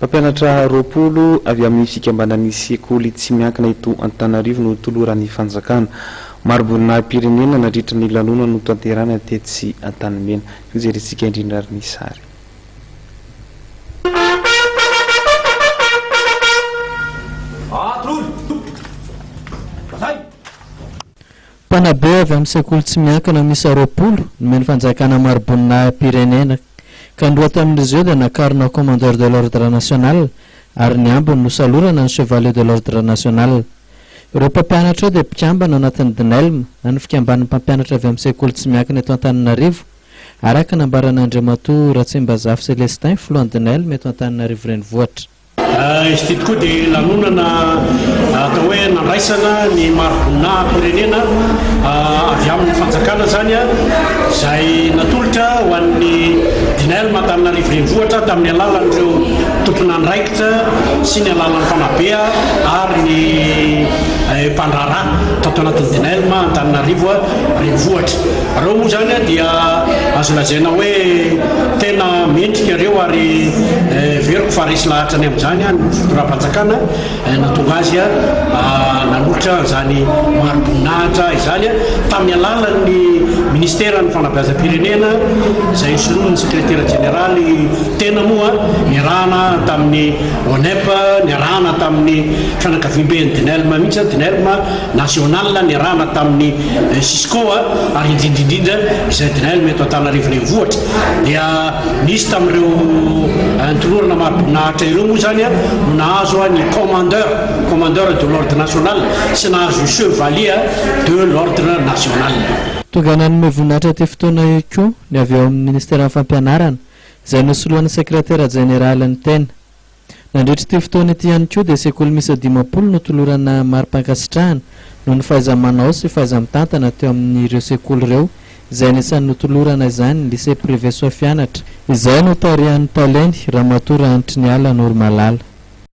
Mpampianatra 20 avy amin'ny fikambanan'ny sekoly tsy miankina eto Antananarivo no toloran'ny fanjakana. Marobona pirenena nandritra ny lanonana no tanterana tetsy Antanimena. Fijerentsika indrindra ary ny sary. Mpanabe avy amin'ny sekoly tsy miankina misy 20 nomeny fanjakana marobona pirenena kandroa tamin'izy io dia nakarina commandeur de l'ordre national ary ny ambiny no salorana ny chevalier de l'ordre national. Ireo mpampianatra dia mpikambana anatin'ny DNELM na ny fikamban'ny mpampianatra avy amin'ny sekoly tsy miankina eto Antananarivo araka nambarana Andriamatoa Ratsimbazafy Celestin filohan'ny DNELM eto Antananarivo renivohitra. Izy ity tokoa dia lanonana atao hoe nandraisana ny marobona pirenena avy amin'ny fanjakana zany izay natolotra ho an'ny DNELM Antananarivo renivohitra tamin'ny alalan'ireo tompon'andraikitra sy ny alalan'ny mpanabe ary ny mpandraharaha tato anatin'ny DNELM Antananarivo renivohitra. Ireo moa zany dia azo lazaina hoe tena mendrika ireo ary veriko fa resy lahatra ny amin'izany ny fotoram-panjakana natonga azy nanolotra zany marobonahitra izany tamin'ny alalan'ny ministera ny fanabeazam-pirenena izay soloiny secrétaire généraly tena moa niarahana tamin'ny ONEP, niarahana tamin'ny fianakaviam-ben'ny DNELM mihitsy DNELM national niarahana tamin'ny Cisco ary indrindrindrindra izay DNELM eto Antananarivo renivohitra dia nisy tamin'ireo ntolorana marobonahitra ireo moa zany no nahazo ny commandeur de l'ordre national sy nahazo chevalier de l'ordre national. Tonga nanome voninahitra ty fotoana io koa ny avy ao amin'ny ministera ny fampianarana izay nosoloan'ny secrétaire général ny tena. Nandritra ty fotoana ity ihany koa dia sekoly misy 50 no tolorana mari-pankasitrahana no ny fahaiza-manao sy fahaiza-mitantana teo amin'ireo sekoly ireo izay nisan'ny notolorana izany lycée privé Sofianatra izay no tarihan'ny Taleny Ramatoa Ranitriniala Noromalala.